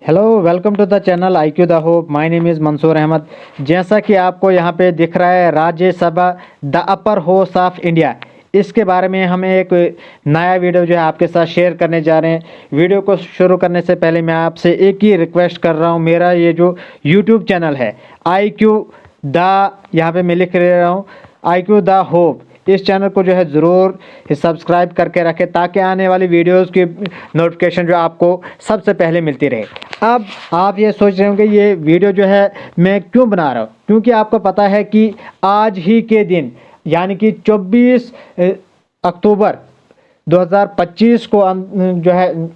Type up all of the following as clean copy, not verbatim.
Hello, welcome to the channel IQ the hope. My name is Mansoor Ahmed. जैसा कि आपको यहाँ पे दिख रहा है, Rajya Sabha the upper house of India, इसके बारे में हमें एक नया वीडियो जो है आपके साथ शेयर करने जा रहे हैं। वीडियो को शुरू करने से पहले मैं आपसे एक ही रिक्वेस्ट कर रहा हूँ। मेरा ये जो यूट्यूब चैनल है IQ द, यहाँ पे मैं लिख रहा हूँ IQ द होप, इस चैनल को जो है ज़रूर सब्सक्राइब करके रखें ताकि आने वाली वीडियोस की नोटिफिकेशन जो आपको सबसे पहले मिलती रहे। अब आप ये सोच रहे होंगे ये वीडियो जो है मैं क्यों बना रहा हूँ, क्योंकि आपको पता है कि आज ही के दिन यानी कि 24 अक्टूबर 2025 को जो है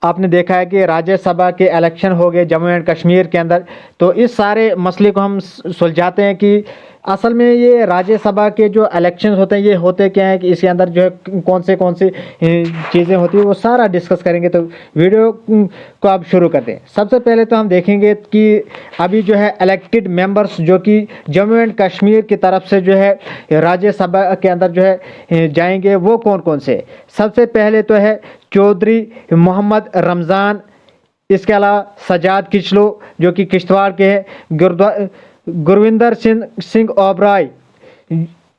आपने देखा है कि राज्यसभा के इलेक्शन हो गए जम्मू एंड कश्मीर के अंदर। तो इस सारे मसले को हम सुलझाते हैं कि असल में ये राज्यसभा के जो इलेक्शंस होते हैं ये होते क्या है कि इसके अंदर जो है कौन सी चीज़ें होती है वो सारा डिस्कस करेंगे। तो वीडियो को अब शुरू करते हैं। सबसे पहले तो हम देखेंगे कि अभी जो है इलेक्टेड मेंबर्स जो कि जम्मू एंड कश्मीर की तरफ से जो है राज्यसभा के अंदर जो है जाएंगे वो कौन कौन से। सबसे पहले तो है चौधरी मोहम्मद रमज़ान, इसके अलावा सजाद किचलो जो कि किश्तवाड़ के हैं, गुरविंदर सिंह ओबराय।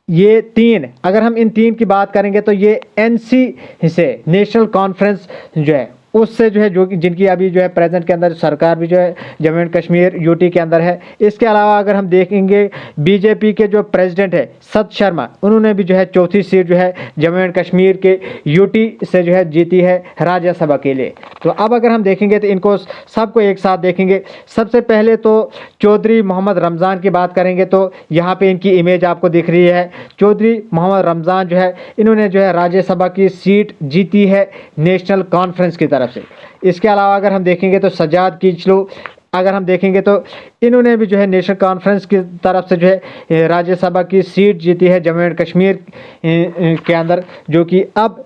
ये तीन, अगर हम इन तीन की बात करेंगे तो ये NC से नेशनल कॉन्फ्रेंस जो है उससे जो है जो जिनकी अभी जो है प्रेजेंट के अंदर सरकार भी जो है जम्मू एंड कश्मीर UT के अंदर है। इसके अलावा अगर हम देखेंगे BJP के जो प्रेसिडेंट है सत शर्मा, उन्होंने भी जो है चौथी सीट जो है जम्मू एंड कश्मीर के UT से जो है जीती है राज्यसभा के लिए। तो अब अगर हम देखेंगे तो इनको सबको एक साथ देखेंगे। सबसे पहले तो चौधरी मोहम्मद रमज़ान की बात करेंगे तो यहाँ पे इनकी इमेज आपको दिख रही है। चौधरी मोहम्मद रमज़ान जो है इन्होंने जो है राज्यसभा की सीट जीती है नेशनल कॉन्फ्रेंस की तरफ से। इसके अलावा अगर हम देखेंगे तो सजाद किचलो, अगर हम देखेंगे तो इन्होंने भी जो है नेशनल कॉन्फ्रेंस की तरफ से जो है राज्यसभा की सीट जीती है जम्मू एंड कश्मीर के अंदर, जो कि अब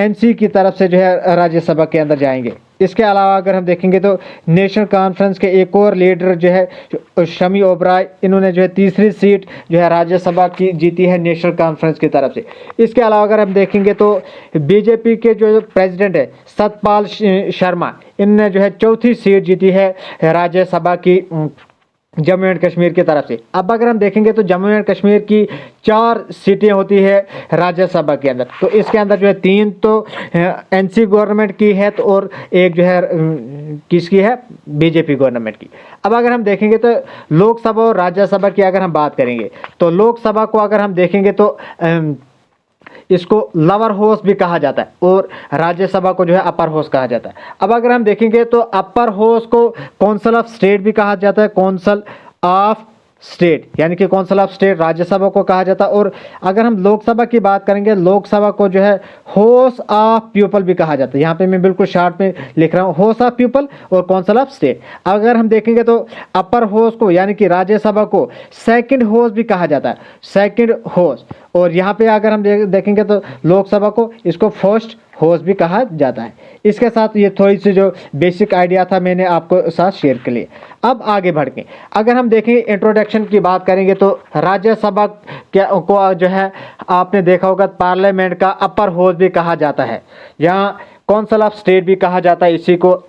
NC की तरफ से जो है राज्यसभा के अंदर जाएंगे। इसके अलावा अगर हम देखेंगे तो नेशनल कॉन्फ्रेंस के एक और लीडर जो है शमी ओबराय, इन्होंने जो है तीसरी सीट जो है राज्यसभा की जीती है नेशनल कॉन्फ्रेंस की तरफ से। इसके अलावा अगर हम देखेंगे तो BJP के जो प्रेसिडेंट है सतपाल शर्मा, इनने जो है चौथी सीट जीती है राज्यसभा की जम्मू एंड कश्मीर की तरफ से। अब अगर हम देखेंगे तो जम्मू एंड कश्मीर की 4 सीटें होती है राज्यसभा के अंदर। तो इसके अंदर जो है 3 तो NC गवर्नमेंट की है तो और एक जो है किसकी है, BJP गवर्नमेंट की। अब अगर हम देखेंगे तो लोकसभा और राज्यसभा की अगर हम बात करेंगे तो लोकसभा को अगर हम देखेंगे तो इसको लोअर हाउस भी कहा जाता है और राज्यसभा को जो है अपर हाउस कहा जाता है। अब अगर हम देखेंगे तो अपर हाउस को काउंसिल ऑफ स्टेट भी कहा जाता है, काउंसिल ऑफ स्टेट यानी कि काउंसिल ऑफ स्टेट राज्यसभा को कहा जाता है। और अगर हम लोकसभा की बात करेंगे, लोकसभा को जो है हाउस ऑफ पीपल भी कहा जाता है। यहाँ पे मैं बिल्कुल शॉर्ट में लिख रहा हूँ, हाउस ऑफ पीपल और काउंसिल ऑफ स्टेट। अगर हम देखेंगे तो अपर हाउस को यानी कि राज्यसभा को सेकंड हाउस भी कहा जाता है, सेकंड हाउस। और यहाँ पे अगर हम देखेंगे तो लोकसभा को इसको फर्स्ट हाउस भी कहा जाता है। इसके साथ ये थोड़ी सी जो बेसिक आइडिया था मैंने आपको साथ शेयर कर लिया। अब आगे बढ़ के अगर हम देखेंगे इंट्रोडक्शन की बात करेंगे तो राज्यसभा को जो है आपने देखा होगा पार्लियामेंट का अपर हाउस भी कहा जाता है, यहाँ काउंसिल ऑफ स्टेट भी कहा जाता है इसी को।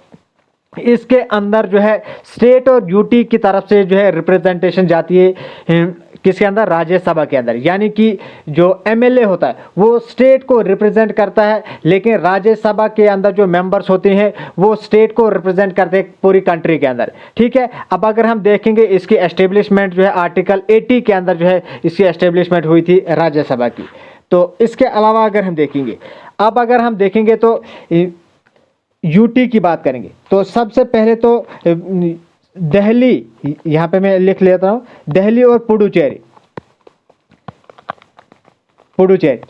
इसके अंदर जो है स्टेट और UT की तरफ से जो है रिप्रेजेंटेशन जाती है किसके अंदर, राज्यसभा के अंदर। यानी कि जो MLA होता है वो स्टेट को रिप्रेजेंट करता है, लेकिन राज्यसभा के अंदर जो मेंबर्स होते हैं वो स्टेट को रिप्रेजेंट करते हैं पूरी कंट्री के अंदर। ठीक है। अब अगर हम देखेंगे इसकी एस्टेब्लिशमेंट जो है आर्टिकल 80 के अंदर जो है इसकी एस्टेब्लिशमेंट हुई थी राज्यसभा की। तो इसके अलावा अगर हम देखेंगे, अब अगर हम देखेंगे तो UT की बात करेंगे तो सबसे पहले तो दिल्ली, यहाँ पे मैं लिख लेता हूँ, दिल्ली और पुडुचेरी,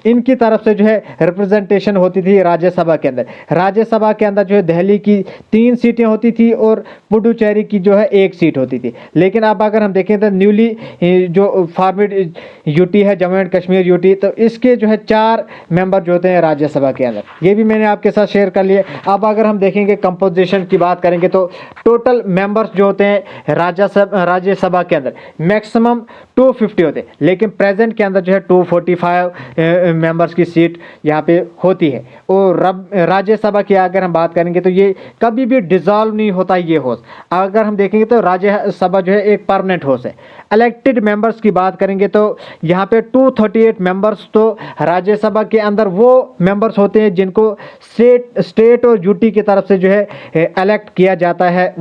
इनकी तरफ से जो है रिप्रेजेंटेशन होती थी राज्यसभा के अंदर। राज्यसभा के अंदर जो है दिल्ली की 3 सीटें होती थी और पुडुचेरी की जो है 1 सीट होती थी। लेकिन अब अगर हम देखें तो न्यूली जो फॉर्मेड UT है जम्मू एंड कश्मीर UT, तो इसके जो है 4 मेंबर जो होते हैं राज्यसभा के अंदर, ये भी मैंने आपके साथ शेयर कर लिए। अब अगर हम देखेंगे कंपोजिशन की बात करेंगे तो टोटल मेंबर्स जो होते हैं राज्यसभा के अंदर मैक्सिमम 250 होते हैं, लेकिन प्रेजेंट के अंदर जो है 245 मेंबर्स की सीट यहाँ पे होती है। और राज्यसभा की अगर हम बात करेंगे तो ये कभी भी डिसॉल्व नहीं होता ये हाउस। अगर हम देखेंगे तो राज्यसभा जो है एक परमानेंट हाउस है। इलेक्टेड मेंबर्स की बात करेंगे तो यहाँ पे 238 मेंबर्स तो राज्यसभा के अंदर वो मेंबर्स होते हैं जिनको स्टेट और यूटी की तरफ से जो है इलेक्ट किया जाता है।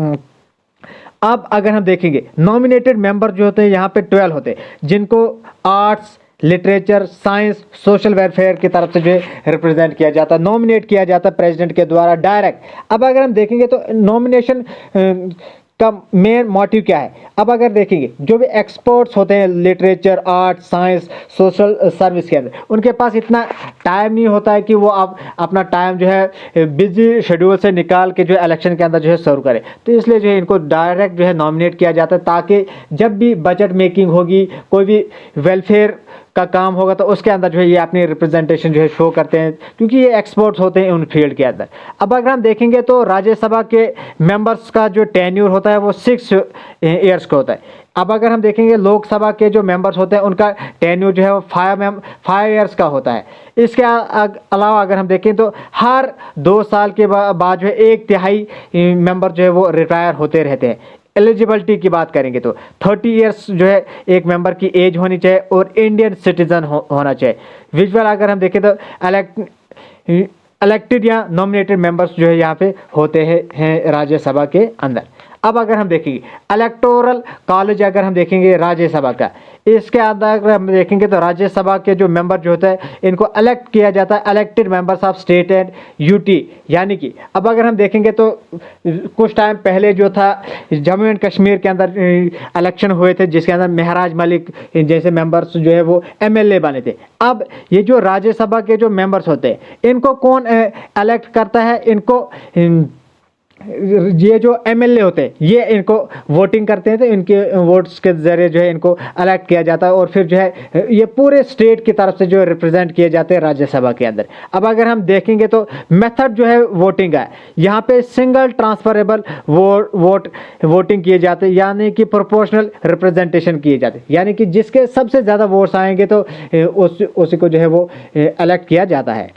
अब अगर हम देखेंगे नॉमिनेटेड मेंबर जो होते हैं यहाँ पे 12 होते हैं जिनको arts, literature, science, social welfare की तरफ से जो है रिप्रेजेंट किया जाता है, नॉमिनेट किया जाता है प्रेसिडेंट के द्वारा डायरेक्ट। अब अगर हम देखेंगे तो नॉमिनेशन का मेन मोटिव क्या है। अब अगर देखेंगे जो भी एक्सपर्ट्स होते हैं literature, art, science, social service के अंदर, उनके पास इतना टाइम नहीं होता है कि वो अब अपना टाइम जो है बिजी शेड्यूल से निकाल के जो है इलेक्शन के अंदर जो है सर्व करे। तो इसलिए जो है इनको डायरेक्ट जो है नॉमिनेट किया जाता है ताकि जब भी बजट मेकिंग होगी, कोई भी वेलफेयर का काम होगा तो उसके अंदर जो है ये अपनी रिप्रेजेंटेशन जो है शो करते हैं क्योंकि ये एक्सपर्ट्स होते हैं उन फील्ड के अंदर। अब अगर हम देखेंगे तो राज्यसभा के मेंबर्स का जो टेन्यूर होता है वो 6 ईयर्स का होता है। अब अगर हम देखेंगे लोकसभा के जो मेंबर्स होते हैं उनका टेन्यूर जो है वो 5 ईयर्स का होता है। इसके अलावा अगर हम देखें तो हर 2 साल के बाद जो है 1/3 मेंबर जो है वो रिटायर होते रहते हैं। एलिजिबिलिटी की बात करेंगे तो 30 ईयर्स जो है एक मेंबर की एज होनी चाहिए और इंडियन सिटीजन होना चाहिए। विजुअल अगर हम देखें तो इलेक्टेड या नॉमिनेटेड मेंबर्स जो है यहाँ पे होते हैं राज्यसभा के अंदर। अब अगर हम देखेंगे इलेक्टोरल कॉलेज अगर हम देखेंगे राज्यसभा का, इसके अंदर अगर हम देखेंगे तो राज्यसभा के जो मेंबर जो होता है इनको इलेक्ट किया जाता है elected members of state and UT. यानी कि अब अगर हम देखेंगे तो कुछ टाइम पहले जो था जम्मू एंड कश्मीर के अंदर इलेक्शन हुए थे जिसके अंदर महराज मलिक जैसे मेंबर्स जो है वो एमएलए बने थे। अब ये जो राज्यसभा के जो मेंबर्स होते हैं इनको कौन इलेक्ट करता है, इनको ये जो एमएलए होते हैं ये इनको वोटिंग करते हैं तो इनके वोट्स के जरिए जो है इनको इलेक्ट किया जाता है और फिर जो है ये पूरे स्टेट की तरफ से जो है रिप्रेजेंट किए जाते हैं राज्यसभा के अंदर। अब अगर हम देखेंगे तो मेथड जो है वोटिंग है यहाँ पे सिंगल ट्रांसफरेबल वोटिंग किए जाते हैं यानी कि प्रोपोर्शनल रिप्रेजेंटेशन किए जाते हैं, यानी कि जिसके सबसे ज़्यादा वोट्स आएंगे तो उसी को जो है वो इलेक्ट किया जाता है।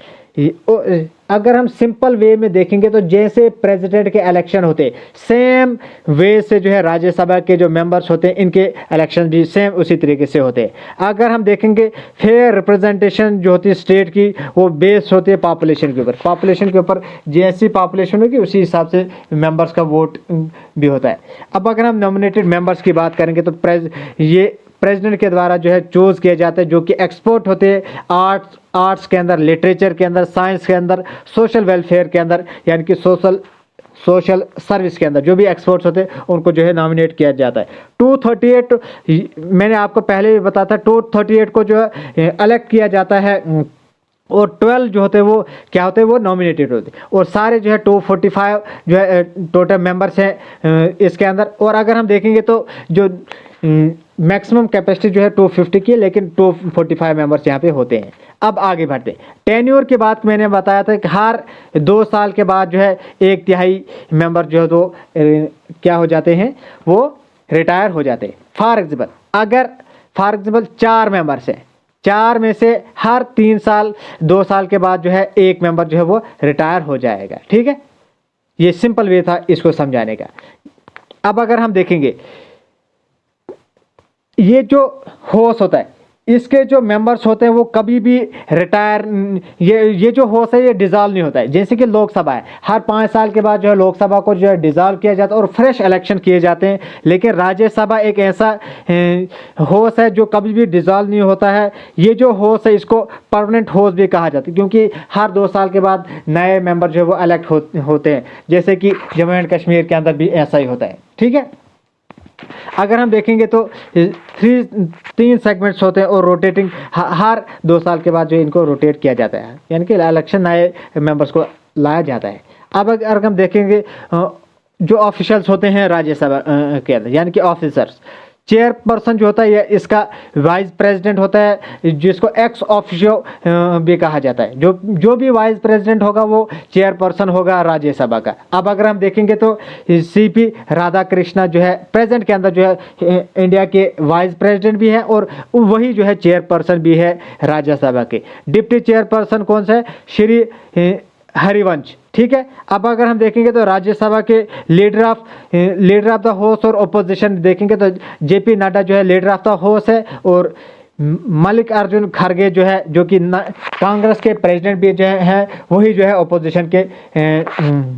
अगर हम सिंपल वे में देखेंगे तो जैसे प्रेसिडेंट के इलेक्शन होते सेम वे से जो है राज्यसभा के जो मेंबर्स होते हैं इनके इलेक्शन भी सेम उसी तरीके से होते हैं। अगर हम देखेंगे फेयर रिप्रेजेंटेशन जो होती है स्टेट की वो बेस्ड होती है पॉपुलेशन के ऊपर। पॉपुलेशन के ऊपर जैसी पॉपुलेशन होगी उसी हिसाब से मेंबर्स का वोट भी होता है। अब अगर हम नॉमिनेटेड मेंबर्स की बात करेंगे तो ये प्रेसिडेंट के द्वारा जो है चूज किए जाते हैं जो कि एक्सपर्ट होते हैं आर्ट्स के अंदर, लिटरेचर के अंदर, साइंस के अंदर, सोशल वेलफेयर के अंदर यानी कि सोशल सर्विस के अंदर जो भी एक्सपर्ट्स होते हैं उनको जो है नॉमिनेट किया जाता है। 238 मैंने आपको पहले भी बताया था 238 को जो है इलेक्ट किया जाता है और 12 जो होते हैं वो क्या होते हैं वो नॉमिनेटेड होते हैं और सारे जो है 245 जो है टोटल मेंबर्स हैं इसके अंदर। और अगर हम देखेंगे तो जो मैक्सिमम कैपेसिटी जो है 250 की है लेकिन 245 मेंबर्स यहाँ पे होते हैं। अब आगे बढ़ते हैं। टेन्योर की बात मैंने बताया था कि हर 2 साल के बाद जो है 1/3 मेंबर जो है तो क्या हो जाते हैं वो रिटायर हो जाते हैं। फॉर एग्जाम्पल 4 मेंबर्स हैं, 4 में से हर 3 साल 2 साल के बाद जो है एक मेंबर जो है वो रिटायर हो जाएगा। ठीक है, ये सिंपल वे था इसको समझाने का। अब अगर हम देखेंगे ये जो होस्ट होता है इसके जो मेंबर्स होते हैं वो कभी भी रिटायर ये जो होस्ट है ये डिसॉल्व नहीं होता है। जैसे कि लोकसभा है हर 5 साल के बाद जो है लोकसभा को जो है डिसॉल्व किया जाता है और फ्रेश इलेक्शन किए जाते हैं, लेकिन राज्यसभा एक ऐसा होस्ट है जो कभी भी डिसॉल्व नहीं होता है। ये जो होस्ट है इसको परमानेंट होस्ट भी कहा जाता है क्योंकि हर 2 साल के बाद नए मेंबर जो है वो इलेक्ट होते हैं, जैसे कि जम्मू एंड कश्मीर के अंदर भी ऐसा ही होता है। ठीक है, अगर हम देखेंगे तो 3 सेगमेंट्स होते हैं और रोटेटिंग हर 2 साल के बाद जो इनको रोटेट किया जाता है यानी कि इलेक्शन नए मेंबर्स को लाया जाता है। अब अगर हम देखेंगे जो ऑफिशियल्स होते हैं राज्यसभा के अंदर यानी कि ऑफिसर्स चेयरपर्सन जो होता है ये इसका वाइस प्रेसिडेंट होता है, जिसको एक्स ऑफिशियो भी कहा जाता है। जो भी वाइस प्रेसिडेंट होगा वो चेयरपर्सन होगा राज्यसभा का। अब अगर हम देखेंगे तो सीपी राधाकृष्णा जो है प्रेजेंट के अंदर जो है इंडिया के वाइस प्रेसिडेंट भी है और वही जो है चेयरपर्सन भी है राज्यसभा के। डिप्टी चेयरपर्सन कौन सा है? श्री हरिवंश। ठीक है। अब अगर हम देखेंगे तो राज्यसभा के लीडर ऑफ द हाउस और ओपोजिशन देखेंगे तो जेपी नड्डा जो है लीडर ऑफ द हाउस है और मल्लिकार्जुन खड़गे जो है जो कि कांग्रेस के प्रेसिडेंट भी जो है वही जो है ओपोजिशन के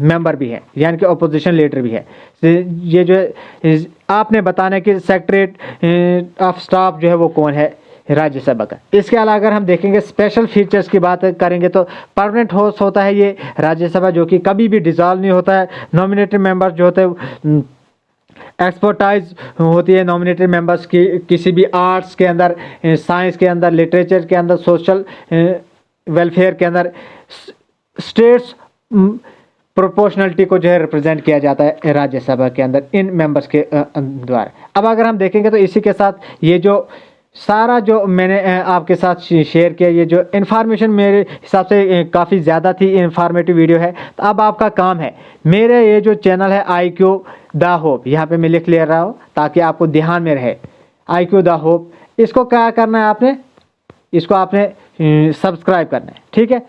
मेंबर भी है, यानी कि ओपोजिशन लीडर भी है। ये जो है आपने बताना है कि सेक्रेटरी ऑफ स्टाफ जो है वो कौन है राज्यसभा का। इसके अलावा अगर हम देखेंगे स्पेशल फीचर्स की बात करेंगे तो परमानेंट हाउस होता है ये राज्यसभा, जो कि कभी भी डिसॉल्व नहीं होता है। नॉमिनेटेड मेंबर्स जो होते हैं एक्सपर्टाइज होती है नॉमिनेटेड मेंबर्स की किसी भी आर्ट्स के अंदर, साइंस के अंदर, लिटरेचर के अंदर, सोशल वेलफेयर के अंदर। स्टेट्स प्रोपोर्शनलिटी को जो है रिप्रेजेंट किया जाता है राज्यसभा के अंदर इन मेंबर्स के द्वारा। अब अगर हम देखेंगे तो इसी के साथ ये जो सारा जो मैंने आपके साथ शेयर किया, ये जो इन्फॉर्मेशन मेरे हिसाब से काफ़ी ज़्यादा थी, इन्फॉर्मेटिव वीडियो है। तो अब आपका काम है, मेरे ये जो चैनल है IQ द होप, यहाँ पे मैं लिख ले रहा हूँ ताकि आपको ध्यान में रहे। IQ द होप, इसको क्या करना है आपने? इसको आपने सब्सक्राइब करना है। ठीक है,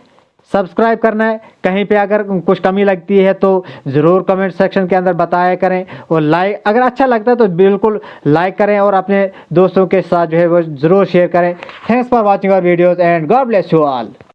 सब्सक्राइब करना है। कहीं पे अगर कुछ कमी लगती है तो ज़रूर कमेंट सेक्शन के अंदर बताया करें और लाइक, अगर अच्छा लगता है तो बिल्कुल लाइक करें और अपने दोस्तों के साथ जो है वो ज़रूर शेयर करें। Thanks for watching our videos and God bless you all.